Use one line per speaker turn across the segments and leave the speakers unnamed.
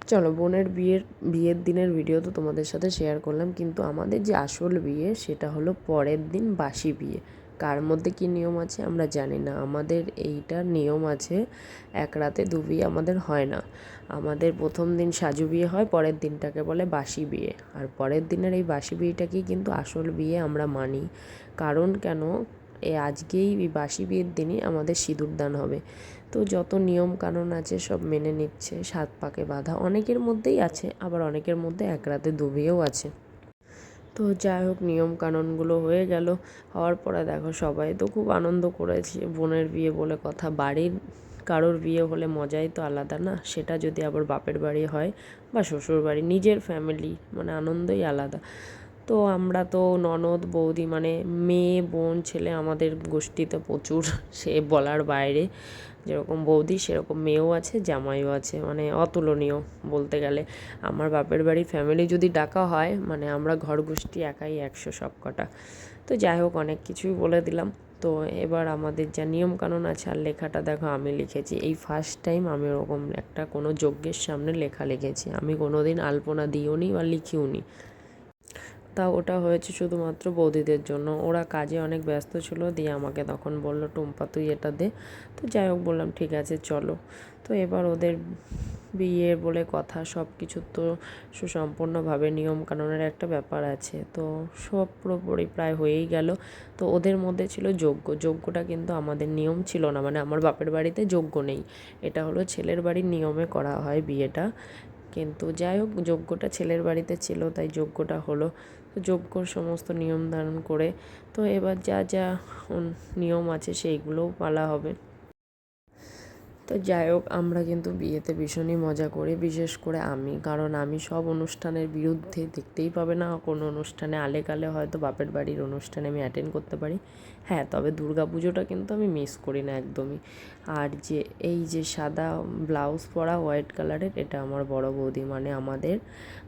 চলো, বোনের বিয়ের দিনের ভিডিও তো তোমাদের সাথে শেয়ার করলাম, কিন্তু আমাদের যে আসল বিয়ে সেটা হলো পরের দিন বাসি বিয়ে। কার মধ্যে কী নিয়ম আছে আমরা জানি না। আমাদের এইটার নিয়ম আছে, এক রাতে দু বিয়ে আমাদের হয় না। আমাদের প্রথম দিন সাজু বিয়ে হয়, পরের দিনটাকে বলে বাসি বিয়ে। আর পরের দিনের এই বাসি বিয়েটাকেই কিন্তু আসল বিয়ে আমরা মানি। কারণ কেন, আজকেই এই বাসি বিয়ের দিনই আমাদের সিঁদুরদান হবে। তো যত নিয়ম কানুন আছে সব মেনে নিচ্ছে, 7 পাকে বাঁধা অনেকের মধ্যেই আছে, আবার অনেকের মধ্যে এক রাতে দু বিয়েও আছে। তো যাই হোক, নিয়ম কানুনগুলো হয়ে গেল। হওয়ার পরে দেখো সবাই তো খুব আনন্দ করেছি। বোনের বিয়ে বলে কথা, বাড়ির কারোর বিয়ে হলে মজাই তো আলাদা না, সেটা যদি আবার বাপের বাড়ি হয় বা শ্বশুর বাড়ি, নিজের ফ্যামিলি, মানে আনন্দই আলাদা। তো আমরা তো ননদ বৌদি মানে মেয়ে বোন ছেলে আমাদের গোষ্ঠীতে প্রচুর, সে বলার বাইরে। যেরকম বৌদি সেরকম মেয়েও আছে, জামাইও আছে, মানে অতুলনীয় বলতে গেলে। আমার বাপের বাড়ির ফ্যামিলি যদি ডাকা হয়, মানে আমরা ঘর গোষ্ঠী একাই 100 সব কটা। তো যাই হোক, অনেক কিছুই বলে দিলাম। তো এবার আমাদের যা নিয়মকানুন আছে, আর লেখাটা দেখো আমি লিখেছি, এই ফার্স্ট টাইম আমি ওরকম একটা কোনো যজ্ঞের সামনে লেখা লিখেছি। আমি কোনো দিন আলপনা দিও নি বা লিখিও নি। তা ওটা হয়েছে শুধুমাত্র বৌদিদের জন্য, ওরা কাজে অনেক ব্যস্ত ছিল। দিয়ে আমাকে তখন বললো, টুম্পা তুই এটা দে। তো যাই হোক, বললাম ঠিক আছে চলো। তো এবার ওদের বিয়ে বলে কথা, সব কিছু তো সুসম্পূর্ণভাবে নিয়মকানুনের একটা ব্যাপার আছে, তো সব পুরোপুরি প্রায় হয়েই গেল। তো ওদের মধ্যে ছিল যজ্ঞটা কিন্তু আমাদের নিয়ম ছিল না, মানে আমার বাপের বাড়িতে যজ্ঞ নেই, এটা হলো ছেলের বাড়ির নিয়মে করা হয় বিয়েটা। কিন্তু যাই হোক, যজ্ঞটা ছেলের বাড়িতে ছিল, তাই যজ্ঞটা হলো। তো যজ্ঞর সমস্ত নিয়ম ধারণ করে, তো এবার যা যা নিয়ম আছে সেইগুলোও পালা হবে। তো যাই হোক, আমরা কিন্তু বিয়েতে ভীষণই মজা করি, বিশেষ করে আমি, কারণ আমি সব অনুষ্ঠানের বিরুদ্ধে। দেখতেই পাবে না কোনো অনুষ্ঠানে, আলে কালে হয়তো বাপের বাড়ির অনুষ্ঠানে আমি অ্যাটেন্ড করতে পারি। হ্যাঁ, তবে দুর্গা পুজোটা কিন্তু আমি মিস করি না একদমই। আর যে এই যে সাদা ব্লাউজ পরা হোয়াইট কালারের, এটা আমার বড় বৌদি, মানে আমাদের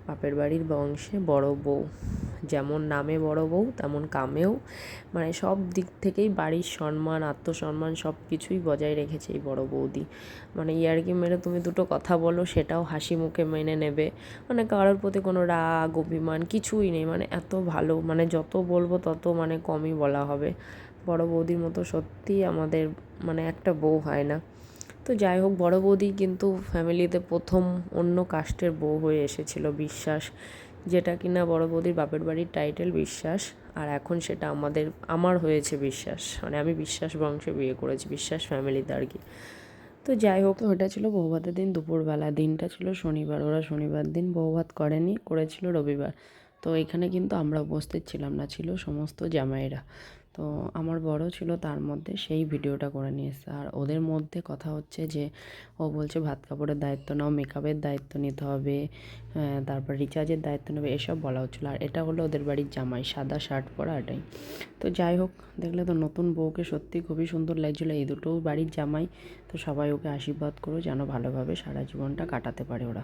বাপের বাড়ির বংশে বড় বউ। যেমন নামে বড় বউ, তেমন কামেও, মানে সব দিক থেকেই বাড়ির সম্মান আত্মসম্মান সব কিছুই বজায় রেখেছে এই বড় বৌদি। মানে ইয়ার্কি মেরে তুমি দুটো কথা বলো, সেটাও হাসি মুখে মেনে নেবে, মানে কারোর প্রতি কোনো রাগ অভিমান কিছুই নেই, মানে এত ভালো, মানে যত বলবো তত মানে কমই বলা হবে। বড় বৌদির মতো সত্যিই আমাদের মানে একটা বউ হয় না। তো যাই হোক, বড় বৌদি কিন্তু ফ্যামিলিতে প্রথম অন্য কাস্টের বউ হয়ে এসেছিল, বিশ্বাস, যেটা কিনা বড় বৌদির বাপের বাড়ির টাইটেল বিশ্বাস, আর এখন সেটা আমার হয়েছে বিশ্বাস, মানে আমি বিশ্বাস বংশে বিয়ে করেছি, বিশ্বাস ফ্যামিলিতে আর কি। তো যাই হোক, ওটা ছিল বৌভাতের দিন দুপুরবেলা, দিনটা ছিল শনিবার, ওরা শনিবার দিন বৌভাত করেনি, করেছিল রবিবার। তো এখানে কিন্তু আমরা উপস্থিত ছিলাম না, ছিল সমস্ত জামাইরা। তো আমার বড় ছিল তার মধ্যে, সেই ভিডিওটা করে নিয়ে এসছে। আর ওদের মধ্যে কথা হচ্ছে যে ও বলছে ভাত কাপড়ের দায়িত্ব নাও, মেকআপের দায়িত্ব নিতে হবে, তারপর রিচার্জের দায়িত্ব নেবে, এসব বলা হচ্ছিলো। আর এটা হলো ওদের বাড়ির জামাই, সাদা শার্ট পরা, এটাই। তো যাই হোক, দেখলে তো নতুন বউকে সত্যি খুবই সুন্দর লাগছিলো, এই দুটোও বাড়ির জামাই। তো সবাই ওকে আশীর্বাদ করো যেন ভালোভাবে সারা জীবনটা কাটাতে পারে ওরা।